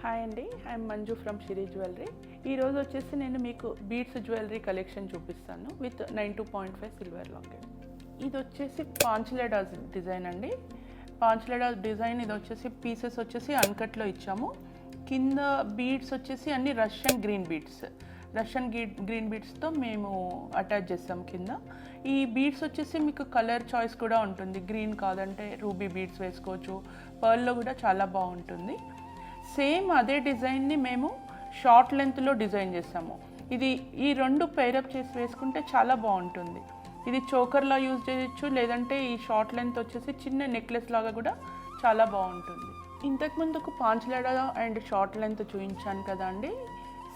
Hi అండి, I'm Manju from షిరీ jewellery. ఈరోజు వచ్చేసి నేను మీకు బీడ్స్ జ్యువెలరీ కలెక్షన్ చూపిస్తాను విత్ 92.5 సిల్వర్ లాకెట్. ఇది వచ్చేసి పాంచ్లెడా డిజైన్ అండి. పాంచ్లెడా డిజైన్ ఇది వచ్చేసి పీసెస్ వచ్చేసి అన్కట్లో ఇచ్చాము. కింద బీడ్స్ వచ్చేసి అన్ని రష్యన్ గ్రీన్ బీడ్స్తో మేము అటాచ్ చేస్తాం కింద. ఈ బీడ్స్ వచ్చేసి మీకు కలర్ చాయిస్ కూడా ఉంటుంది. గ్రీన్ కాదంటే రూబీ బీడ్స్ వేసుకోవచ్చు. పర్ల్లో కూడా చాలా బాగుంటుంది. సేమ్ అదే డిజైన్ని మేము షార్ట్ లెంత్లో డిజైన్ చేసాము. ఈ రెండు పేరప్ చేసి వేసుకుంటే చాలా బాగుంటుంది. ఇది చోకర్లా యూజ్ చేయొచ్చు, లేదంటే ఈ షార్ట్ లెంత్ వచ్చేసి చిన్న నెక్లెస్ లాగా కూడా చాలా బాగుంటుంది. ఇంతకుముందుకు పాంచ్లెడా అండ్ షార్ట్ లెంత్ చూపించాను కదా అండి.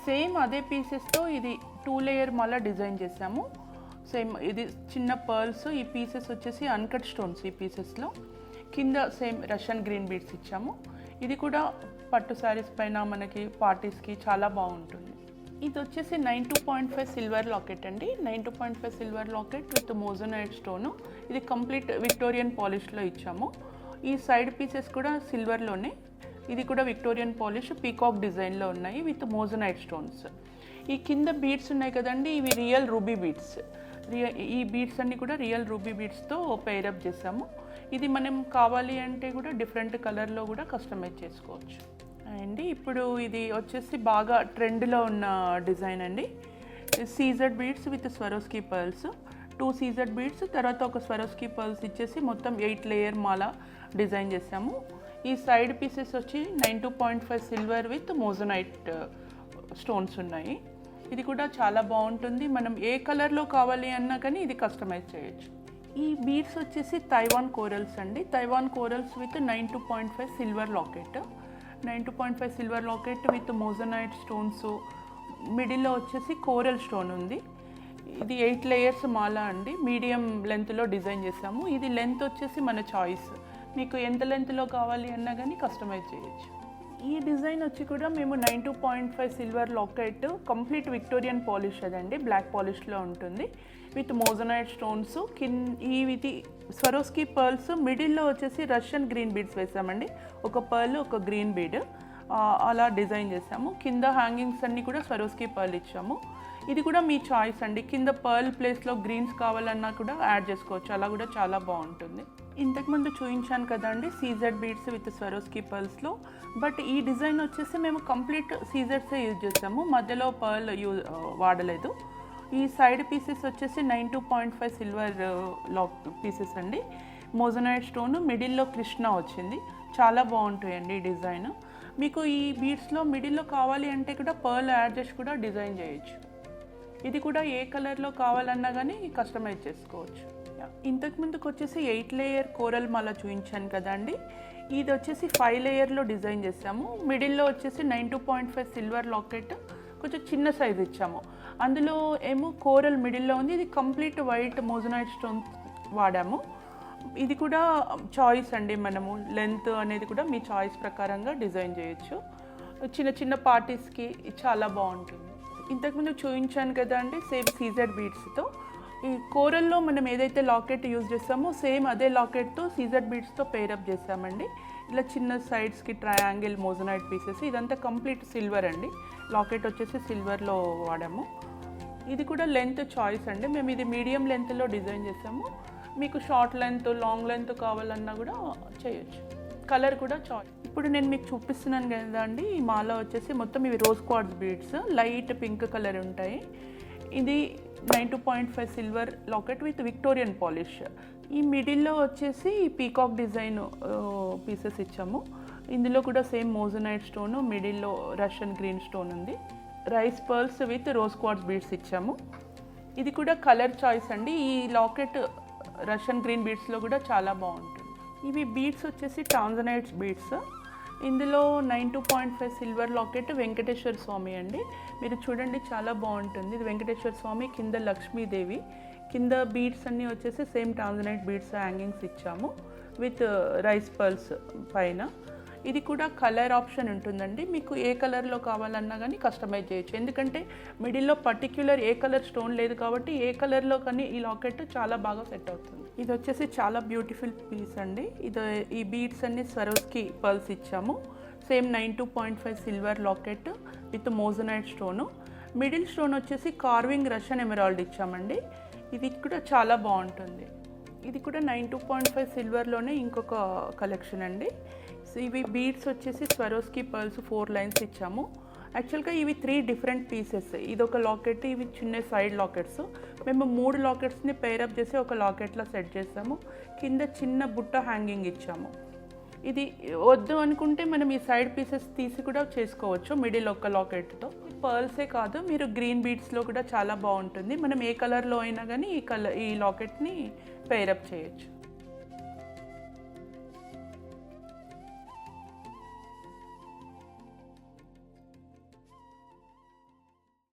సేమ్ అదే పీసెస్తో ఇది 2 లేయర్ మాల డిజైన్ చేసాము. సేమ్ ఇది చిన్న పర్ల్స్. ఈ పీసెస్ వచ్చేసి అన్కట్ స్టోన్స్. ఈ పీసెస్లో కింద సేమ్ రష్యన్ గ్రీన్ బీడ్స్ ఇచ్చాము. ఇది కూడా పట్టు శారీస్ పైన మనకి పార్టీస్కి చాలా బాగుంటుంది. ఇది వచ్చేసి 92.5 సిల్వర్ లాకెట్ అండి. 92.5 silver locket with moissanite stone. ఇది కంప్లీట్ విక్టోరియన్ పాలిష్లో ఇచ్చాము. ఈ సైడ్ పీసెస్ కూడా సిల్వర్లోనే. ఇది కూడా విక్టోరియన్ పాలిష్ పీకాక్ డిజైన్లో ఉన్నాయి విత్ మోజనైట్ స్టోన్స్. ఈ కింద బీడ్స్ ఉన్నాయి కదండి, ఇవి రియల్ రూబీ బీడ్స్. ఈ బీడ్స్ అన్నీ కూడా రియల్ రూబీ బీడ్స్తో పేరప్ చేసాము. ఇది మనం కావాలి అంటే కూడా డిఫరెంట్ కలర్లో కూడా కస్టమైజ్ చేసుకోవచ్చు అండి. ఇప్పుడు ఇది వచ్చేసి బాగా ట్రెండ్లో ఉన్న డిజైన్ అండి. CZ beads with Swarovski pearls. 2 CZ beads, తర్వాత ఒక స్వరోస్కీ పర్ల్స్ ఇచ్చేసి మొత్తం 8 లేయర్ మాల డిజైన్ చేసాము. ఈ సైడ్ పీసెస్ వచ్చి 92.5 సిల్వర్ విత్ మోజనైట్ స్టోన్స్ ఉన్నాయి. ఇది కూడా చాలా బాగుంటుంది. మనం ఏ కలర్లో కావాలి అన్నా కానీ ఇది కస్టమైజ్ చేయొచ్చు. ఈ బీడ్స్ వచ్చేసి తైవాన్ కోరల్స్ అండి. Taiwan corals with 92.5 silver locket. 92.5 silver locket with moissanite stones. మిడిల్లో వచ్చేసి కోరల్ స్టోన్ ఉంది. ఇది 8 లేయర్స్ మాల అండి. మీడియం లెంత్లో డిజైన్ చేసాము. ఇది లెంత్ వచ్చేసి మన చాయిస్. మీకు ఎంత లెంత్లో కావాలి అన్నా కానీ కస్టమైజ్ చేయొచ్చు. ఈ డిజైన్ వచ్చి కూడా మేము 92.5 silver locket complete Victorian polish అదండి. బ్లాక్ పాలిష్లో ఉంటుంది విత్ మోజనైట్ స్టోన్స్. ఇది స్వరోస్కీ పర్ల్స్. మిడిల్లో వచ్చేసి రష్యన్ గ్రీన్ బీడ్స్ వేసామండి. ఒక పర్ల్, ఒక గ్రీన్ బీడ్ అలా డిజైన్ చేసాము. కింద హ్యాంగింగ్స్ అన్నీ కూడా స్వరోస్కీ పర్ల్ ఇచ్చాము. ఇది కూడా మీ చాయిస్ అండి. కింద పర్ల్ ప్లేస్లో గ్రీన్స్ కావాలన్నా కూడా యాడ్ చేసుకోవచ్చు. అలా కూడా చాలా బాగుంటుంది. ఇంతకుముందు చూపించాను కదండి సీజెడ్ బీడ్స్ విత్ స్వరోస్కీ పర్ల్స్లో. బట్ ఈ డిజైన్ వచ్చేసి మేము కంప్లీట్ సీజెడ్సే యూజ్ చేసాము. మధ్యలో పర్ల్ వాడలేదు. ఈ సైడ్ పీసెస్ వచ్చేసి 92.5 సిల్వర్ పీసెస్ అండి. మోజనైట్ స్టోన్, మిడిల్లో కృష్ణ వచ్చింది. చాలా బాగుంటాయండి ఈ డిజైన్. మీకు ఈ బీడ్స్లో మిడిల్లో కావాలి అంటే కూడా పర్ల్ యాడ్ చేసి కూడా డిజైన్ చేయొచ్చు. ఇది కూడా ఏ కలర్లో కావాలన్నా కానీ కస్టమైజ్ చేసుకోవచ్చు. ఇంతకుముందుకు వచ్చేసి 8 లేయర్ కోరల్ మాల చూపించాను కదండి. ఇది వచ్చేసి 5 లేయర్లో డిజైన్ చేసాము. మిడిల్లో వచ్చేసి 92.5 సిల్వర్ లాకెట్ కొంచెం చిన్న సైజ్ ఇచ్చాము. అందులో ఏమో కోరల్ మిడిల్లో ఉంది. ఇది కంప్లీట్ వైట్ మోజనైట్ స్టోన్స్ వాడాము. ఇది కూడా చాయిస్ అండి. మనము లెంత్ అనేది కూడా మీ చాయిస్ ప్రకారంగా డిజైన్ చేయొచ్చు. చిన్న చిన్న పార్టీస్కి చాలా బాగుంటుంది. ఇంతకుముందు చూపించాను కదా అండి సేమ్ సీజెడ్ బీడ్స్తో. ఈ కోరల్లో మనం ఏదైతే లాకెట్ యూజ్ చేస్తామో సేమ్ అదే లాకెట్తో సీజెడ్ బీడ్స్తో పేరప్ చేసామండి. ఇలా చిన్న సైడ్స్కి ట్రయాంగిల్ మోజనైట్ పీసెస్. ఇదంతా కంప్లీట్ సిల్వర్ అండి. లాకెట్ వచ్చేసి సిల్వర్లో వాడాము. ఇది కూడా లెంత్ చాయిస్ అండి. మేము ఇది మీడియం లెంత్లో డిజైన్ చేసాము. మీకు షార్ట్ లెంత్, లాంగ్ లెంత్ కావాలన్నా కూడా చేయొచ్చు. కలర్ కూడా చాయిస్. ఇప్పుడు నేను మీకు చూపిస్తున్నాను కదా అండి. ఈ మాల వచ్చేసి మొత్తం ఇవి rose quartz beads. Light pink colour ఉంటాయి. ఇది 92.5 silver locket with Victorian polish. ఈ మిడిల్లో వచ్చేసి పీకాక్ డిజైన్ పీసెస్ ఇచ్చాము. ఇందులో కూడా సేమ్ మోజనైట్ స్టోన్, మిడిల్లో రష్యన్ గ్రీన్ స్టోన్ ఉంది. Rice pearls with rose quartz beads ఇచ్చాము. ఇది కూడా కలర్ చాయిస్ అండి. ఈ లాకెట్ రష్యన్ గ్రీన్ బీడ్స్లో కూడా చాలా బాగుంటుంది. ఇవి బీడ్స్ వచ్చేసి టాంజనైట్స్ బీడ్స్. ఇందులో 92.5 సిల్వర్ లాకెట్ వెంకటేశ్వర స్వామి అండి. మీరు చూడండి చాలా బాగుంటుంది. ఇది వెంకటేశ్వర స్వామి, కింద లక్ష్మీదేవి. కింద బీడ్స్ అన్నీ వచ్చేసి సేమ్ టాంజనైట్ బీడ్స్ హ్యాంగింగ్స్ ఇచ్చాము విత్ రైస్ పర్ల్స్ పైన. ఇది కూడా కలర్ ఆప్షన్ ఉంటుందండి. మీకు ఏ కలర్లో కావాలన్నా కానీ కస్టమైజ్ చేయొచ్చు. ఎందుకంటే మిడిల్లో పర్టిక్యులర్ ఏ కలర్ స్టోన్ లేదు కాబట్టి ఏ కలర్లో కానీ ఈ లాకెట్ చాలా బాగా సెట్ అవుతుంది. ఇది వచ్చేసి చాలా బ్యూటిఫుల్ పీస్ అండి. ఈ బీడ్స్ అన్ని స్వరోస్కీ పర్ల్స్ ఇచ్చాము. Same 92.5 silver locket with moissanite stone. Middle stone వచ్చేసి కార్వింగ్ రష్యన్ ఎమరాల్డ్ ఇచ్చామండి. ఇది కూడా చాలా బాగుంటుంది. ఇది కూడా 92.5 సిల్వర్లోనే ఇంకొక కలెక్షన్ అండి. సో ఇవి బీడ్స్ వచ్చేసి స్వరోస్కీ పర్ల్స్ 4 లైన్స్ ఇచ్చాము. యాక్చువల్గా ఇవి 3 డిఫరెంట్ పీసెస్. ఇది ఒక లాకెట్, ఇవి చిన్న సైడ్ లాకెట్స్. మేము 3 లాకెట్స్ని పేరప్ చేసి ఒక లాకెట్లో సెట్ చేసాము. కింద చిన్న బుట్ట హ్యాంగింగ్ ఇచ్చాము. ఇది వద్దు అనుకుంటే మనం ఈ సైడ్ పీసెస్ తీసి కూడా చేసుకోవచ్చు మిడిల్ ఒక లాకెట్తో. పర్ల్సే కాదు, మీరు గ్రీన్ బీడ్స్లో కూడా చాలా బాగుంటుంది. మనం ఏ కలర్లో అయినా కానీ ఈ లాకెట్ని పేరప్ చేయొచ్చు.